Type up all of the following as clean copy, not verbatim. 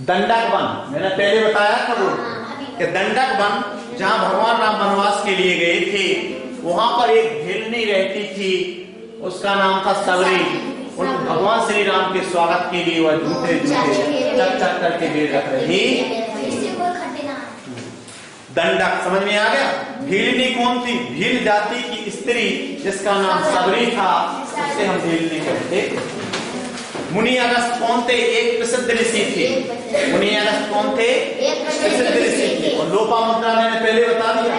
दंडक वन, मैंने पहले बताया था वो कि दंडक वन जहां भगवान राम वनवास के लिए गए थे, वहां पर एक भेलनी रहती थी, उसका नाम था सबरी। उन भगवान श्री राम के स्वागत के लिए वह जूते जूते चक चक करके बेच रख रही। दंडक समझ में आ गया। भेलनी कौन थी? भील जाति की स्त्री जिसका नाम सबरी था, उससे हम भेलनी कहते। मुनि अगस्त कौन थे? एक प्रसिद्ध ऋषि थे। मुनि अगस्त कौन थे? प्रसिद्ध ऋषि थे। और लोपामुद्रा मैंने पहले बता दिया।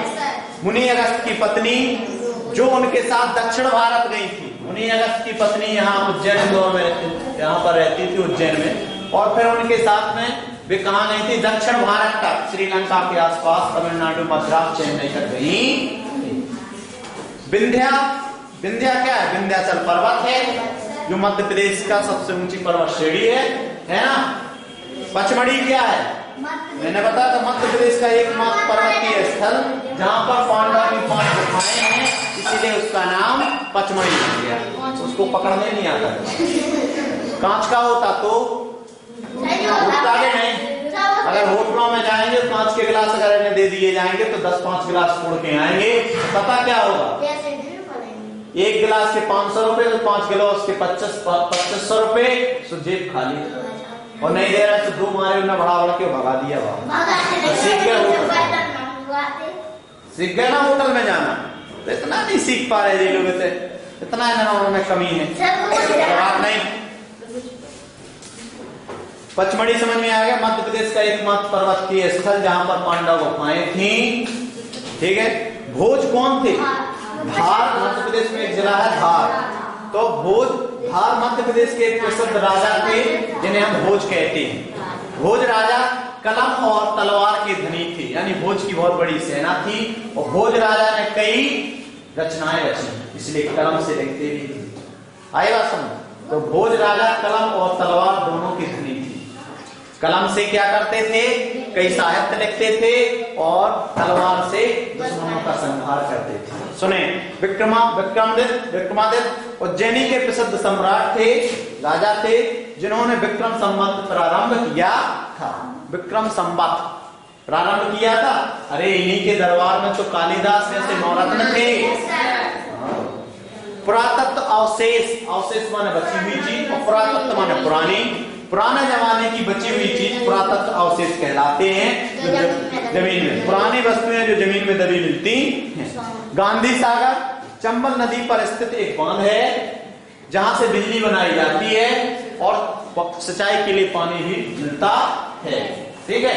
मुनि अगस्त की पत्नी जो उनके साथ दक्षिण भारत गई थी, मुनि अगस्त की पत्नी यहाँ उज्जैन में यहाँ पर रहती थी, उज्जैन में। और फिर उनके साथ में वे कहाँ गई थी? दक्षिण भारत तक, श्रीलंका के आसपास, तमिलनाडु, मद्रास, चेन्नई तक गई। विंध्या, विंध्या क्या है? विंध्याचल पर्वत है जो मध्य प्रदेश का सबसे ऊंची पर्वत श्रेणी है ना। पचमढ़ी क्या है? मैंने बताया था मध्य प्रदेश का एकमात्र पर्वतीय स्थल जहां पर पांडव की 5 गुफाएं हैं, इसीलिए उसका नाम पचमढ़ी हो गया। उसको पकड़ने नहीं आता, कांच का होता तो उठता के नहीं। अगर होटलों में जाएंगे तो कांच के गिलास अगर इन्हें दे दिए जाएंगे तो 10-5 गिलास छोड़ के आएंगे, पता क्या होगा? एक गिलास के 500 रुपए, तो 5 गिलास के 2500 रुपए, तो जेब खाली। और नहीं दे रहा तो 2 मारे उन्हें बढ़ा के भगा दिया। सीख गए ना होटल में जाना, तो इतना नहीं सीख पा रहे लोग, इतना उन्होंने कमी है, बात नहीं। पचमढ़ी समझ में आ गया। मध्य प्रदेश का एकमात्र पर्वतीय स्थल जहां पर पांडव गुफाएं थी, ठीक है। भोज कौन थे? धार, मध्य प्रदेश में एक जिला है धार, तो भोज, धार मध्य प्रदेश के प्रसिद्ध राजा थे जिन्हें हम भोज कहते हैं। भोज राजा कलम और तलवार के धनी थे, यानी भोज की बहुत बड़ी सेना थी और भोज राजा ने कई रचनाएं रची, इसलिए कलम से लिखते भी थे। आए बात समझ? तो भोज राजा कलम और तलवार दोनों की धनी थी। कलम से क्या करते थे? कई साहित्य लिखते थे और तलवार से दुश्मनों का संहार करते थे। सुने, विक्रमादित्य उज्जैनी के प्रसिद्ध सम्राट थे, राजा थे, जिन्होंने विक्रम संवत प्रारंभ किया था। विक्रम संवत प्रारंभ किया था। अरे इन्हीं के दरबार में तो कालिदास जैसे नवरत्न थे। पुरातत्व अवशेष, अवशेष माने बची हुई चीज और पुरातत्व माने पुरानी, पुराने जमाने की बची हुई चीज पुरातत्व अवशेष कहलाते हैं, जो जमीन में पुरानी वस्तुएं जो जमीन में दबी मिलती हैं। गांधी सागर चंबल नदी पर स्थित एक बांध है जहां से बिजली बनाई जाती है और सिंचाई के लिए पानी भी मिलता है, ठीक है।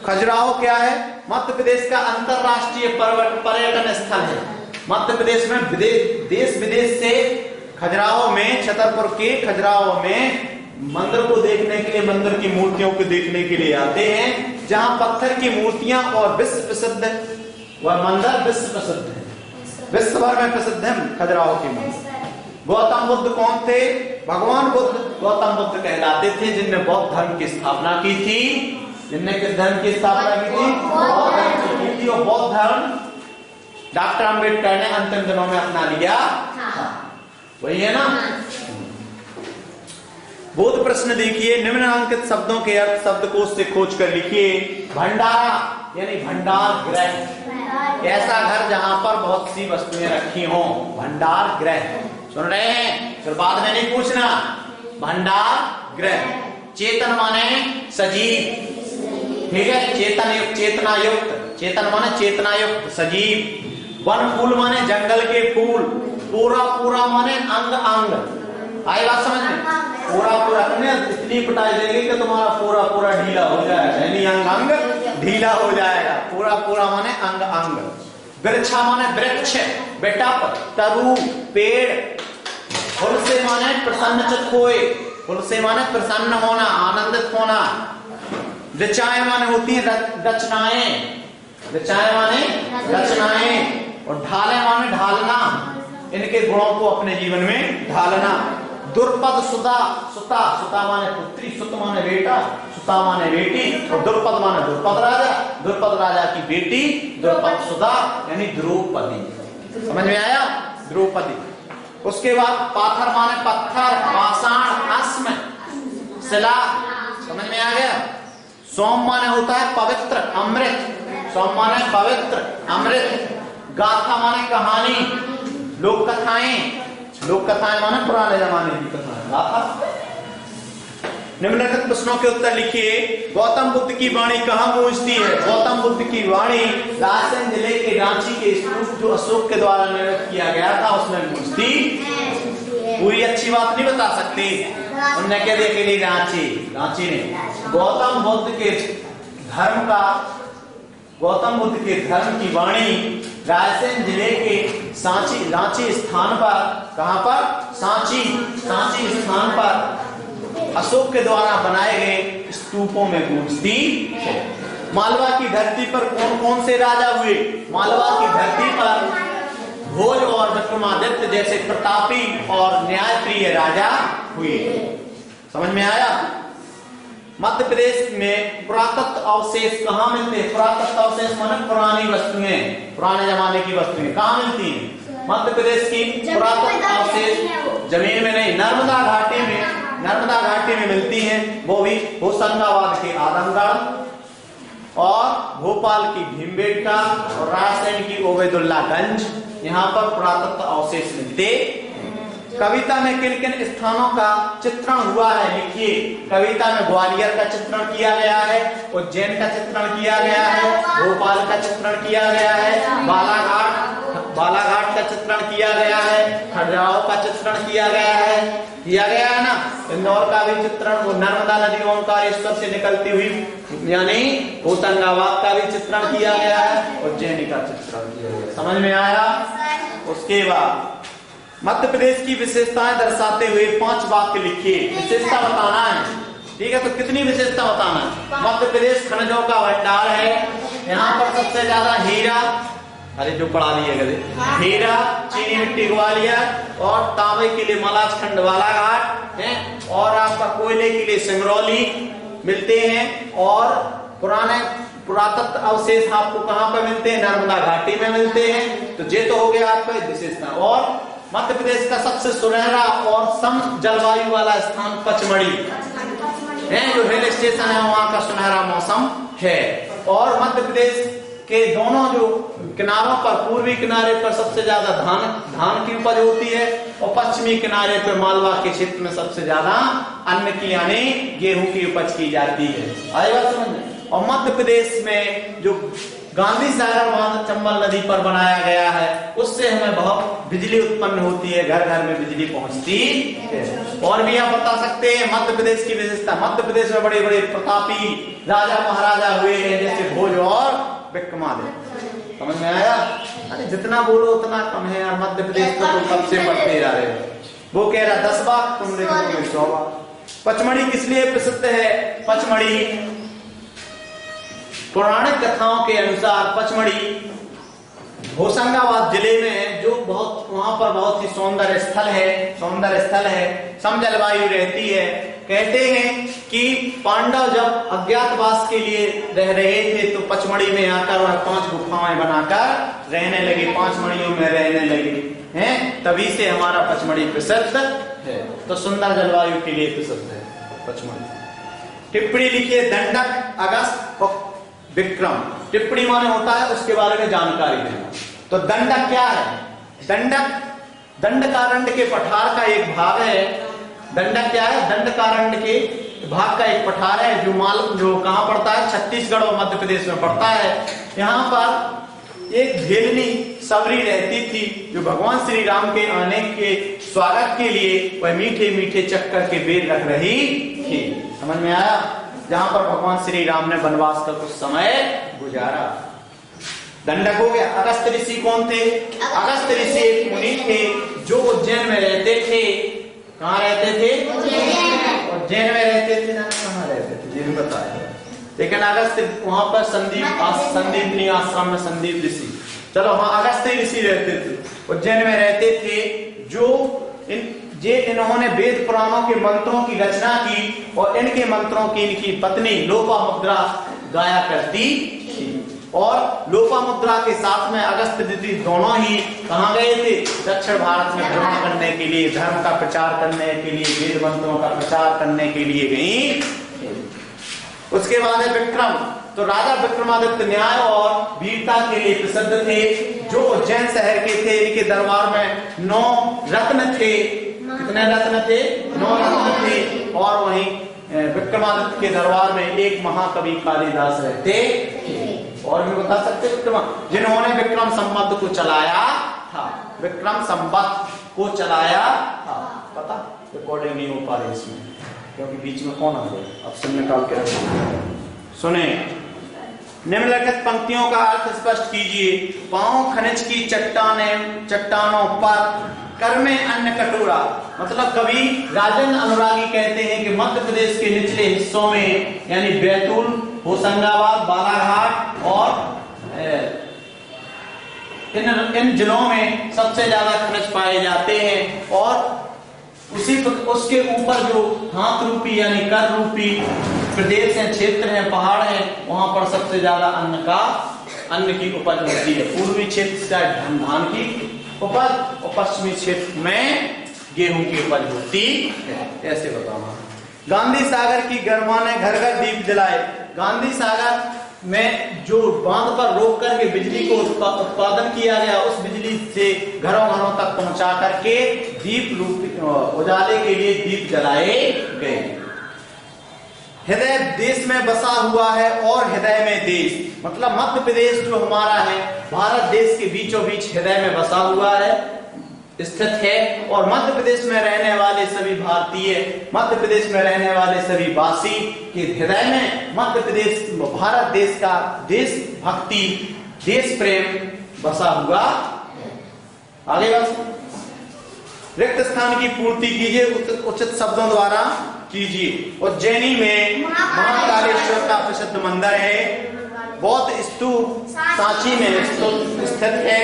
खजुराहो क्या है? मध्य प्रदेश का अंतरराष्ट्रीय पर्यटन स्थल है। मध्य प्रदेश में देश विदेश से खजुराहो में, छतरपुर के खजुराहो में मंदिर को देखने के लिए, मंदिर की मूर्तियों को देखने के लिए आते हैं, जहां पत्थर की मूर्तियां और विश्व प्रसिद्ध वह मंदिर विश्व प्रसिद्ध है, विश्व भर में प्रसिद्ध है खजुराहो के मंदिर। गौतम बुद्ध कौन थे? भगवान बुद्ध गौतम बुद्ध कहलाते थे, जिनने बौद्ध धर्म की स्थापना की थी। जिनने किस धर्म की स्थापना की थी? बौद्ध धर्म की थी। और बौद्ध धर्म डॉक्टर अम्बेडकर ने अंतिम दिनों में अपना लिया, वही है ना। बोध प्रश्न देखिए, निम्नलिखित शब्दों के अर्थ शब्दकोश से खोज कर लिखिए। भंडारा यानी भंडार गृह, ऐसा घर जहां पर बहुत सी वस्तुएं रखी हों, भंडार गृह। सुन रहे हैं? फिर बाद में नहीं पूछना। भंडार गृह। चेतन माने सजीव, ठीक है, चेतन युक्त, चेतना युक्त, चेतन माने चेतना युक्त, सजीव। वन फूल माने जंगल के फूल। पूरा पूरा माने अंग अंग। आई बात समझ में? पूरा पूरा तुमने इतनी पिटाई देंगे कि तुम्हारा पूरा पूरा ढीला हो जाएगा, यानी अंग अंग ढीला हो जाएगा। पूरा पूरा माने अंग अंग। वृक्षा माने वृक्ष, बेटा तरु पेड़। फुल से माने प्रसन्नचित्त होए, फुल से माने प्रसन्न होना, आनंदित होना। ऋचाएं माने होती है रचनाएं, ऋचाएं माने रचनाएं। और ढाले माने ढालना, इनके गुणों को अपने जीवन में ढालना। दुर्पद सुता, सुता सुता माने पुत्री, सुत माने बेटा, सुता माने बेटी, और दुर्पद माने दुर्पद राजा, दुर्पद राजा की बेटी दुर्पद सुता यानी द्रौपदी। समझ में आया? द्रौपदी। उसके बाद पाथर माने पत्थर, पाषाण, अस्म, शिला, समझ में आ गया? सोम माने होता है पवित्र, अमृत। सोम माने पवित्र, अमृत। गाथा माने कहानी, लोक कथाएं। लोक कथाएं माने पुराने जमाने की कथाएं, गाथा। निम्नलिखित प्रश्नों के उत्तर लिखिए। गौतम बुद्ध की वाणी कहाँ गूंजती है? गौतम बुद्ध की वाणी रायसेन जिले के रांची के स्तूप जो अशोक के द्वारा निर्मित किया गया था उसमें गूंजती। पूरी अच्छी बात नहीं बता सकती, उनने कह दिया कि रांची ने गौतम बुद्ध के धर्म की वाणी रायसेन जिले के रांची स्थान पर, कहां पर? सांची स्थान पर अशोक के द्वारा बनाए गए स्तूपों में गूंजती है। मालवा की धरती पर कौन कौन से राजा हुए? मालवा की धरती पर भोज और विक्रमादित्य जैसे प्रतापी और न्यायप्रिय राजा हुए। समझ में आया? मध्य प्रदेश में पुरातत्व अवशेष कहाँ मिलते हैं? पुरातत्व अवशेष माने पुरानी वस्तुएं, पुराने जमाने की वस्तुएं कहाँ मिलती हैं? मध्य प्रदेश की पुरातत्व अवशेष जमीन में नहीं, नर्मदा घाटी में मिलती हैं। वो भी होशंगाबाद के आदमगढ़ और भोपाल की भीमबेटका और रायसेन की ओबेदुल्लागंज, यहाँ पर पुरातत्व अवशेष मिलते। कविता में किन किन स्थानों का चित्रण हुआ है? लिखिए। कविता में ग्वालियर का चित्रण किया गया है, उज्जैन का चित्रण किया गया है, भोपाल का चित्रण किया गया है, बालाघाट का चित्रण किया गया है, खजुराहो का चित्रण किया गया है ना। इंदौर का भी चित्रण, वो नर्मदा नदी ओंकारेश्वर से निकलती हुई यानी होशंगाबाद का भी चित्रण किया गया है, उज्जैन का चित्रण किया गया है। समझ में आया? उसके बाद मध्य प्रदेश की विशेषताएं दर्शाते हुए 5 वाक्य लिखिए। विशेषता बताना है, ठीक है? तो कितनी विशेषता बताना है? मध्य प्रदेश खनिजों का भंडार है। यहाँ पर सबसे ज्यादा हीरा, अरे जो पढ़ा दिए गए, हीरा, चीनी मिट्टी ग्वालियर और तांबे के लिए मलाजखंड बालाघाट है, और आपका कोयले के लिए सिंगरौली मिलते हैं। और पुराने पुरातत्व अवशेष आपको कहाँ पे मिलते हैं? नर्मदा घाटी में मिलते हैं। तो ये तो हो गया आपका विशेषता। और मध्य प्रदेश का सबसे सुनहरा और सम जलवायु वाला स्थान पचमढ़ी है, जो हिल स्टेशन है, वहां का सुनहरा मौसम है। और मध्य प्रदेश के दोनों जो किनारों पर, पूर्वी किनारे पर सबसे ज्यादा धान की उपज होती है, और पश्चिमी किनारे पर मालवा के क्षेत्र में सबसे ज्यादा अन्न की यानी गेहूं की उपज की जाती है। आई बात समझ में? और मध्य प्रदेश में जो गांधी सागर बांध चंबल नदी पर बनाया गया है, उससे हमें बहुत बिजली उत्पन्न होती है, घर घर में बिजली पहुंचती है। और भी आप बता सकते हैं मध्य प्रदेश की विशेषता। मध्य प्रदेश में बड़े बड़े प्रतापी राजा महाराजा हुए हैं, जैसे भोज और विक्रमादित्य। समझ में आया? अरे जितना बोलो उतना कम है यार। मध्य प्रदेश को तो कब से पढ़ते जा रहे हो। वो कह रहा 10 बार, तुम देखोगे 100 बार। पचमढ़ी किस लिए प्रसिद्ध है? पचमढ़ी पौराणिक कथाओं के अनुसार पचमढ़ी होशंगाबाद जिले में है, जो बहुत वहां पर बहुत ही सौंदर्य स्थल है, सम जलवायु रहती है। कहते हैं कि पांडव जब अज्ञातवास के लिए रह रहे थे तो पचमढ़ी में आकर वह 5 गुफाएं बनाकर रहने लगे, 5 मड़ियों में रहने लगे हैं। तभी से हमारा पचमढ़ी प्रसिद्ध है। तो सुंदर जलवायु के लिए प्रसिद्ध है पचमढ़ी। टिप्पणी लिखिए। दंडक, अगस्त और विक्रम। टिप्पणी माने होता है उसके बारे में जानकारी देना। तो दंडक क्या है? दंडक दंडकारण्य के पठार का एक भाग है। दंडक क्या है? दंडकारण्य के भाग का एक पठार है, जो कहाँ पड़ता है? छत्तीसगढ़ और मध्य प्रदेश में पड़ता है। यहाँ पर एक भेलनी सबरी रहती थी, जो भगवान श्री राम के आने के स्वागत के लिए वह मीठे मीठे चक्कर के बेर रख रही थी। समझ में आया? जहां पर भगवान श्री राम ने वनवास का कुछ समय गुजारा। दंडक हो गया। अगस्त ऋषि कौन थे? अगस्त ऋषि एक मुनि थे जो उज्जैन में रहते थे। कहाँ रहते थे? उज्जैन में रहते थे ना, कहाँ रहते थे ये बताया। लेकिन अगस्त वहां पर संदीपनी आश्रम में संदीप ऋषि, चलो वहां अगस्त ऋषि रहते थे, उज्जैन में रहते थे। जो इन्होंने वेद पुराणों के मंत्रों की रचना की, और इनके मंत्रों की इनकी पत्नी लोपामुद्रा गाया करती थी। और लोपामुद्रा के साथ में अगस्त ऋषि दोनों ही कहाँ गए थे? दक्षिण भारत में भ्रमण करने के लिए, धर्म का प्रचार करने के लिए, वेद मंत्रों का प्रचार करने के लिए गई। उसके बाद है विक्रम। तो राजा विक्रमादित्य न्याय और वीरता के लिए प्रसिद्ध थे। जो उज्जैन शहर के थे, इनके दरबार में 9 रत्न थे। कितने रत्न थे? 9 रत्न थे। और वहीं विक्रमादित्य के दरबार में एक महाकवि कालिदास रहते थे। और भी बता सकते जिन्होंने विक्रम संवत को चलाया था। विक्रम संवत को चलाया था। पता रिकॉर्डिंग नहीं हो पा रही इसमें, क्योंकि बीच में कौन आ गया। अब सुन निकाल के रखो। सुने, निम्नलिखित पंक्तियों का अर्थ स्पष्ट कीजिए। पांव खनिज की चट्टानों पर कर में अन्न कटोरा। मतलब कवि राजेंद्र अनुरागी कहते हैं कि मध्य प्रदेश के निचले हिस्सों में, यानी बैतूल, होशंगाबाद, बालाघाट और इन जिलों में सबसे ज्यादा खनिज पाए जाते हैं। और उसके ऊपर जो हाथ रूपी यानी कर रूपी प्रदेश है, क्षेत्र है, पहाड़ है, वहां पर सबसे ज्यादा अन्न की उपज होती है। पूर्वी क्षेत्र से धान की उपज और पश्चिमी क्षेत्र में गेहूं की उपज होती है। ऐसे बताना। गांधी सागर की गरमा ने घर घर दीप जलाए। गांधी सागर में जो बांध पर रोक करके बिजली को उत्पादन किया गया, उस बिजली से घरों घरों तक पहुंचा करके दीप रूप उजाले के लिए दीप जलाए गए। हृदय देश में बसा हुआ है और हृदय में देश। मतलब मध्य प्रदेश जो हमारा है, भारत देश के बीचों बीच हृदय में बसा हुआ है, स्थित है। और मध्य प्रदेश में रहने वाले सभी भारतीय, मध्य प्रदेश में रहने वाले सभी वासी के हृदय में मध्य प्रदेश, भारत देश का देशभक्ति, देश प्रेम बसा हुआ। आगे बस। रिक्त स्थान की पूर्ति कीजिए, उचित शब्दों द्वारा कीजिए। उज्जैनी में महाकालेश्वर का प्रसिद्ध मंदिर है। बौद्ध स्तूप सांची में स्थित है।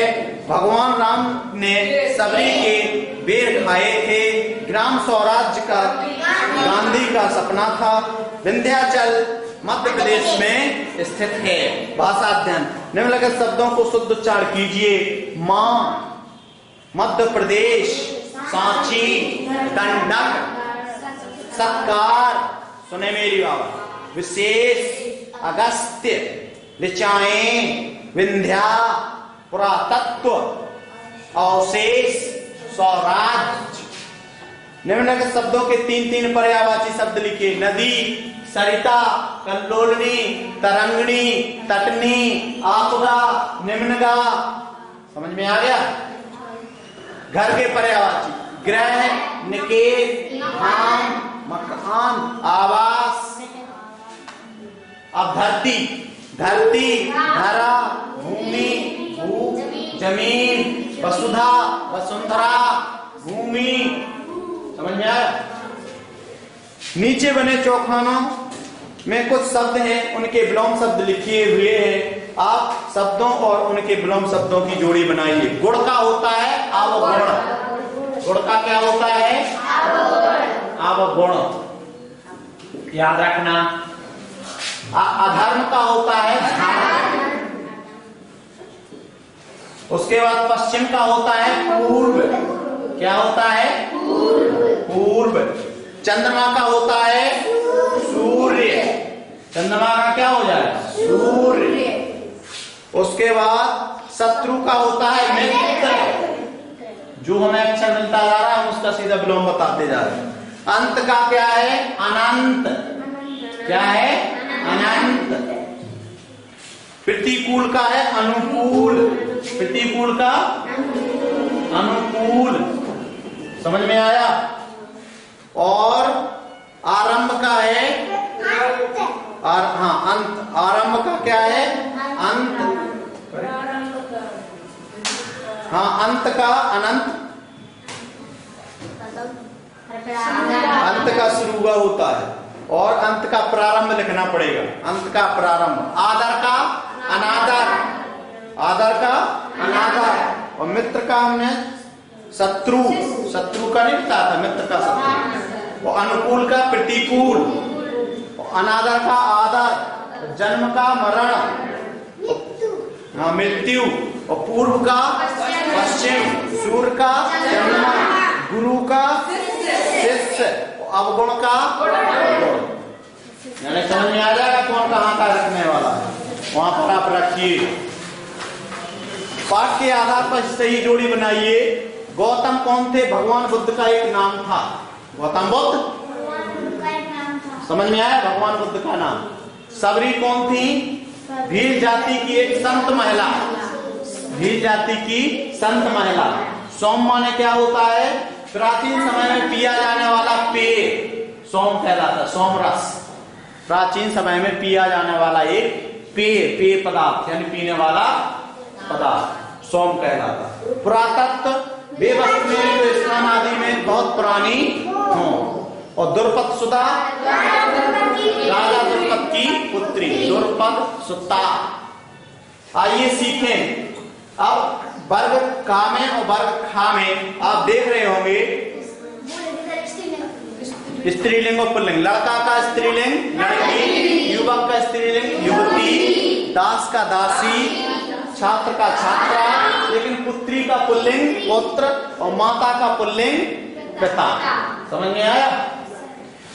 भगवान राम ने सबरी के बेर खाए थे। ग्राम स्वराज्य का गांधी का सपना था। विंध्याचल मध्य प्रदेश में स्थित है। भाषा अध्ययन। निम्नलिखित शब्दों को शुद्ध उच्चारण कीजिए। मां, मध्य प्रदेश, सांची, गंडक, सत्कार, सुने मेरी बात, विशेष, अगस्त्य, ऋचाएं, विंध्या, पुरातत्व, अवशेष, स्वराज्य। निम्नलिखित शब्दों के 3-3 पर्यायवाची शब्द लिखिए। नदी, सरिता, कल्लोलनी, तरंगणी, तटनी, आपगा, निम्नगा। समझ में आ गया? घर के पर्यायवाची। गृह, निकेत, धाम, मकान, आवास। अब धरती, धरा, भूमि, भू, जमीन, वसुधा, वसुंधरा, भूमि। समझ में आया? नीचे बने चौखानों में कुछ शब्द हैं, उनके विलोम शब्द लिखे हुए हैं। आप शब्दों और उनके विलोम शब्दों की जोड़ी बनाइए। गुड़ का होता है अवगुण। गुड़ का क्या होता है? अवगुण। याद रखना। अधर्म का होता है धर्म। उसके बाद पश्चिम का होता है पूर्व। क्या होता है? पूर्व। चंद्रमा का होता है सूर्य। चंद्रमा का क्या हो जाएगा? सूर्य। उसके बाद शत्रु का होता है मित्र। जो हमें अक्षर मिलता जा रहा है उसका सीधा विलोम बताते जा रहे हैं। अंत का क्या है? अनंत। क्या है? अनंत। प्रतिकूल का है अनुकूल। प्रतिकूल का अनुकूल। समझ में आया? और आरंभ का है अंत। आरंभ का क्या है? अंत। अंत का अनंत। अंत का शुरू हुआ होता है और अंत का प्रारंभ लिखना पड़ेगा। अंत का प्रारंभ। आदर का अनादर। आदर का अनादर। और मित्र का हमने शत्रु। शत्रु का नहीं बताया था, मित्र का शत्रु। और अनुकूल का प्रतिकूल। अनादर का आदर। जन्म का मरण। मृत्यु। और पूर्व का पश्चिम। सूर्य का चंद्रमा। गुरु का शिष्य। अवगुण का गुण। समझ में आ जाएगा? रखिए। पाठ के आधार पर सही जोड़ी बनाइए। गौतम कौन थे? भगवान बुद्ध का एक नाम था। गौतम बुद्ध समझ में आया? भगवान बुद्ध का नाम। सबरी कौन थी? भील जाति की एक संत महिला। भील जाति की संत महिला। सोम माने क्या होता है? प्राचीन समय में पिया जाने वाला पेय सोम कहलाता। सोम रस प्राचीन समय में पिया जाने वाला एक पेय पदार्थ यानी पीने वाला पदार्थ सोम कहलाता। पुरातत्व वे वस्तुएं जो स्नान आदि में बहुत पुरानी हो। और द्रुपद सुधा राजा द्रुपद की पुत्री द्रुपद सुता। आइए सीखें। अब वर्ग का में और वर्ग खा में आप देख रहे होंगे स्त्रीलिंग और पुल्लिंग। लड़का का स्त्रीलिंग लड़की, युवक का स्त्रीलिंग युवती, दास का दासी, छात्र का छात्रा, लेकिन पुत्री का पुल्लिंग पुत्र और माता का पुल्लिंग पिता। समझ में आया?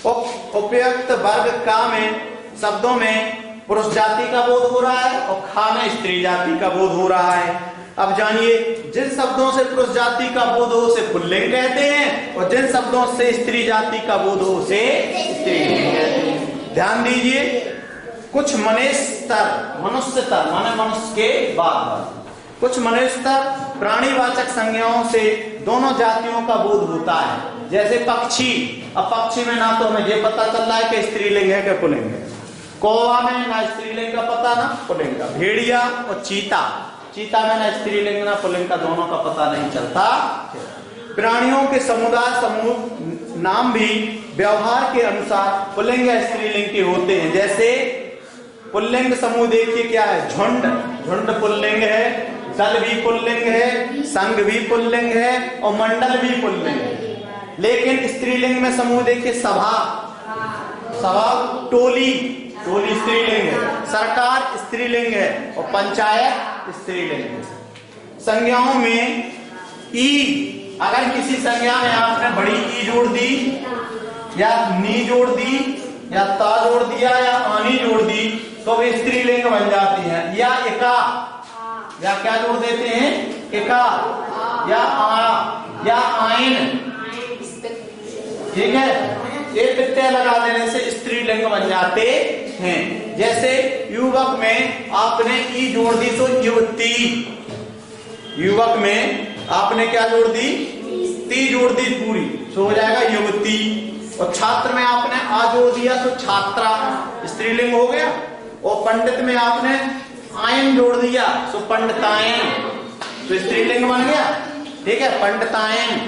उपयुक्त वर्ग का में शब्दों में पुरुष जाति का बोध हो रहा है और खा में स्त्री जाति का बोध हो रहा है। अब जानिए, जिन शब्दों से पुरुष जाति का बोध हो उसे पुल्लिंग कहते हैं और जिन शब्दों से स्त्री जाति का बोध हो उसे स्त्रीलिंग कहते हैं। ध्यान दीजिए, कुछ मनुष्यतर माने मनुष्य के बाद, कुछ मनुष्यतर प्राणीवाचक संज्ञाओं से दोनों जातियों का बोध होता है। जैसे पक्षी। अब पक्षी में ना तो हमें ये पता चल रहा है कि स्त्रीलिंग है कि पुल्लिंग है। कौवा में ना स्त्रीलिंग का पता ना पुल्लिंग का। भेड़िया और चीता में ना स्त्रीलिंग ना पुल्लिंग का दोनों का पता नहीं चलता। प्राणियों के समुदाय समूह नाम भी व्यवहार के अनुसार पुल्लिंग या स्त्रीलिंग के होते हैं। जैसे पुल्लिंग समूह देखिए क्या है? झुंड पुल्लिंग है, दल भी पुल्लिंग है, संघ भी पुल्लिंग है और मंडल भी पुल्लिंग है। लेकिन स्त्रीलिंग में समूह देखिए सभा टोली स्त्रीलिंग है, सरकार स्त्रीलिंग है और पंचायत स्त्रीलिंग है। संज्ञाओं में ई, अगर किसी संज्ञा में आपने बड़ी ई जोड़ दी या नी जोड़ दी या ता जोड़ दिया या आनी जोड़ दी तो वे स्त्रीलिंग बन जाती हैं। या एका, या क्या जोड़ देते हैं? एका या आ या आइन। ठीक है, एक प्रत्यय लगा देने से स्त्रीलिंग बन जाते हैं। जैसे युवक में आपने ई जोड़ दी तो युवती। युवक में आपने क्या जोड़ दी? ती जोड़ दी पूरी, तो हो जाएगा युवती। और छात्र में आपने आ जोड़ दिया तो छात्रा, स्त्रीलिंग हो गया। और पंडित में आपने आयन जोड़ दिया तो पंडितायन, तो स्त्रीलिंग बन गया। ठीक है, पंडितायन।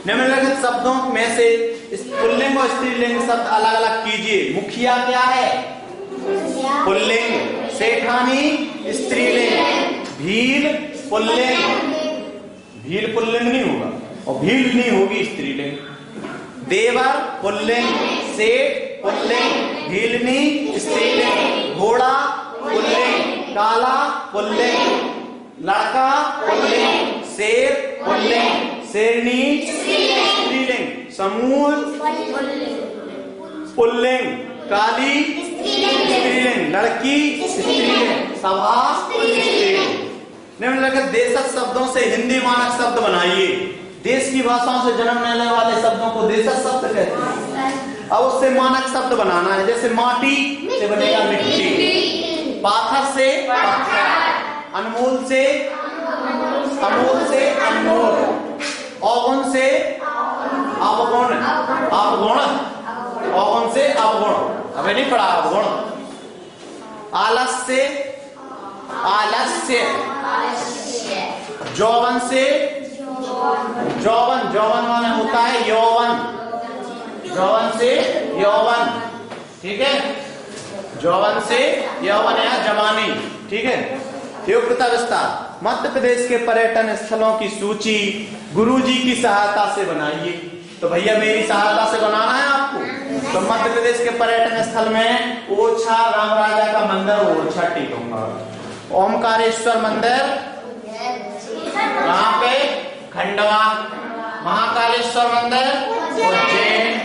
निम्नलिखित शब्दों में से पुल्लिंग और स्त्रीलिंग शब्द अलग अलग कीजिए। मुखिया क्या है? पुल्लिंग। सेठानी स्त्रीलिंग। भील पुल्लिंग। भील पुल्लिंग नहीं होगा और भील नहीं होगी स्त्रीलिंग। देवर पुल्लिंग, सेठ पुल्लिंग, भीलनी स्त्रीलिंग, घोड़ा पुल्लिंग, काला पुल्लिंग, लड़का पुल्लिंग, शेर पुल्लिंग, शेरनी स्त्रीलिंग, समूह पुल्लिंग, काली स्त्रीलिंग, लड़की स्त्रीलिंग, सभा स्त्रीलिंग। निम्नलिखित देशज शब्दों से हिंदी मानक शब्द बनाइए। देश की भाषाओं से जन्म लेने वाले शब्दों को देशज शब्द कहते हैं। अब उससे मानक शब्द बनाना है। जैसे माटी से बनेगा मिट्टी, पाथर से पत्थर, अनमोल से अमोल से अनमोल, अवगुण से अवगुण, अवगुण से अवगुण, हमें नहीं पढ़ा अवगुण। आलस से आलस्य, जौवन से जौवन माने होता है यौवन, जौवन से यौवन। ठीक है, जौवन से यौवन या जवानी। ठीक है, योग्यता विस्तार। मध्य प्रदेश के पर्यटन स्थलों की सूची गुरुजी की सहायता से बनाइए। तो भैया मेरी सहायता से बनाना है आपको। तो मध्य प्रदेश के पर्यटन स्थल में ओरछा राम राजा का मंदिर, ओरछा टिकूंगा। ओमकारेश्वर मंदिर कहाँ पे? खंडवा। महाकालेश्वर मंदिर उज्जैन।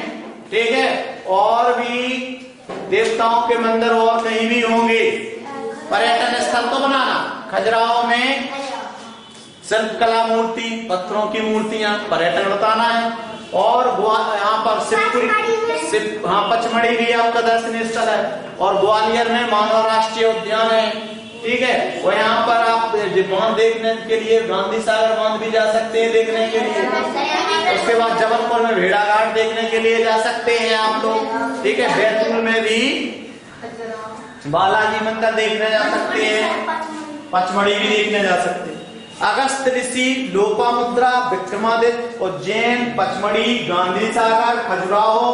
ठीक है, और भी देवताओं के मंदिर और कहीं भी होंगे। पर्यटन स्थल तो बनाना। खजुराहो में शिल्पकला मूर्ति, पत्थरों की मूर्तियां, पर्यटन बताना है। और यहाँ पर पचमढ़ी भी आपका दर्शनीय स्थल है। और ग्वालियर में मानव राष्ट्रीय उद्यान है, ठीक है। और यहाँ पर आप बांध देखने के लिए गांधी सागर बांध भी जा सकते हैं देखने के लिए। उसके बाद जबलपुर में भेड़ाघाट देखने के लिए जा सकते हैं आप लोग, ठीक है। बैतूल में भी बालाजी मंदिर देखने जा सकते हैं, पचमढ़ी भी देखने जा सकते हैं। अगस्त ऋषि, लोपामुद्रा, विक्रमादित्य, उज्जैन, पचमढ़ी, गांधी सागर, खजुराहो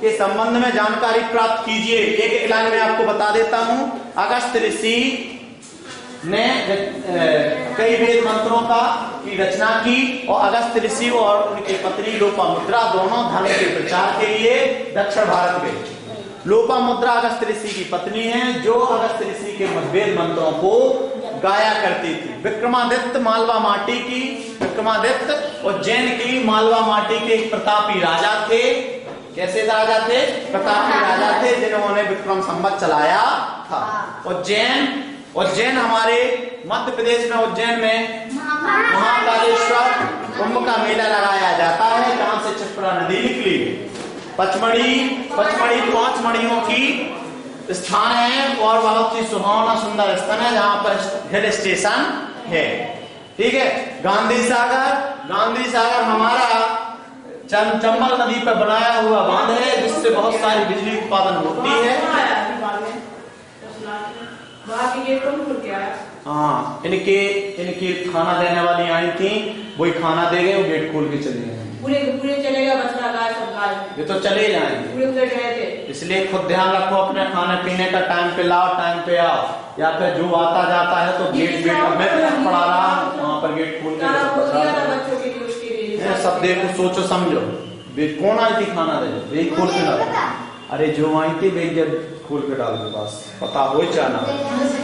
के संबंध में जानकारी प्राप्त कीजिए। एक एक लाइन में आपको बता देता हूं। अगस्त ऋषि ने कई वेद मंत्रों की रचना की और अगस्त ऋषि और उनकी पत्नी लोपामुद्रा दोनों धर्म के प्रचार के लिए दक्षिण भारत गए। लोपामुद्रा अगस्त ऋषि की पत्नी है जो अगस्त ऋषि के वेद मंत्रों को गाया करती थी। विक्रमादित्य मालवा माटी की, विक्रमादित्य उज्जैन की मालवा माटी के एक प्रतापी राजा थे। कैसे राजा थे? प्रतापी राजा थे जिन्होंने विक्रम संवत चलाया था। उज्जैन हमारे मध्य प्रदेश में, उज्जैन में महाकालेश्वर कुंभ का मेला लगाया जाता है जहां से क्षिप्रा नदी निकली है। पचमढ़ी 5 मढ़ियों की स्थान है और बहुत ही सुहावना सुंदर स्थान है जहां पर हिल स्टेशन है, ठीक है। गांधी सागर हमारा चंबल नदी पर बनाया हुआ बांध है जिससे बहुत सारी बिजली उत्पादन होती है। हाँ, इनके खाना देने वाली आई थी, वही खाना दे गए, वो गेट खोल के चले गए। पूरे चलेगा बछड़ा गाय सब गाय, ये तो चले जाएंगे। पूरे गए थे। इसलिए खुद ध्यान रखो अपने खाने पीने का, टाइम पे लाओ, टाइम पे आओ। या फिर जो आता जाता है तो गेट मैं पढ़ा रहा हूँ वहाँ पर गेट खोल के सब देखो, सोचो समझो। कौन आई थी खाना दे? खोल के डाल। अरे जो आई थी वे खोल के डाल दो, बस पता हो जाना।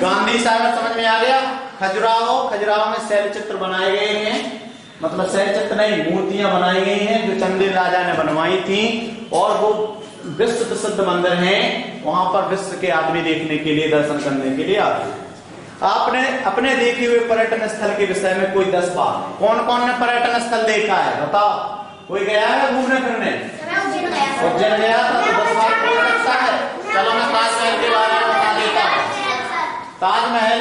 गांधी सागर समझ में आ गया। खजुराहो में शैल चित्र बनाए गए हैं, मतलब शैल चित्र नहीं, मूर्तियां बनाई गई हैं जो चंदेल राजा ने बनवाई थी। और वो विश्व प्रसिद्ध मंदिर हैं, वहां पर विश्व के आदमी देखने के लिए, दर्शन करने के लिए आते हैं। आपने अपने देखे हुए पर्यटन स्थल के विषय में कोई 10 बात, कौन कौन ने पर्यटन स्थल देखा है बताओ? कोई गया है घूमने फिरने? उज्जैन गया था तो 10 बात कौन रखता है? चलो मैं ताजमहल के बारे में बता देता हूँ। ताजमहल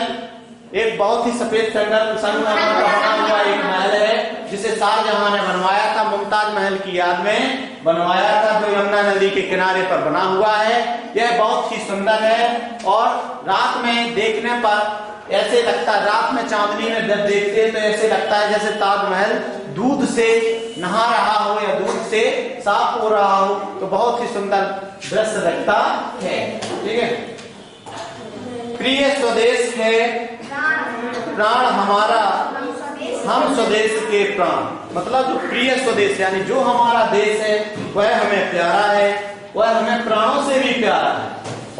एक बहुत ही सफेद संगमरमर का बना हुआ एक महल है जिसे शाहजहां ने बनवाया था, मुमताज महल की याद में बनवाया था, जो यमुना नदी के किनारे पर बना हुआ है। यह बहुत ही सुंदर है और रात में देखने पर ऐसे लगता है, रात में चांदनी में जब देखते हैं तो ऐसे लगता है जैसे ताजमहल दूध से नहा रहा हो या दूध से साफ हो रहा हो, तो बहुत ही सुंदर दृश्य लगता है, ठीक है। प्रिय स्वदेश है प्राण हमारा, हम स्वदेश के प्राण, मतलब जो प्रिय स्वदेश यानी जो हमारा देश है वह हमें प्यारा है, वह हमें प्राणों से भी प्यारा है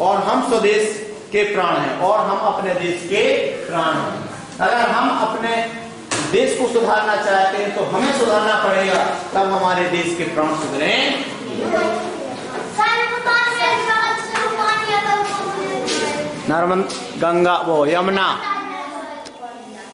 और हम स्वदेश के प्राण हैं और हम अपने देश के प्राण हैं। अगर हम अपने देश को सुधारना चाहते हैं तो हमें सुधारना पड़ेगा, तब हमारे देश के प्राण सुधरें। नर्मदा, गंगा, वो यमुना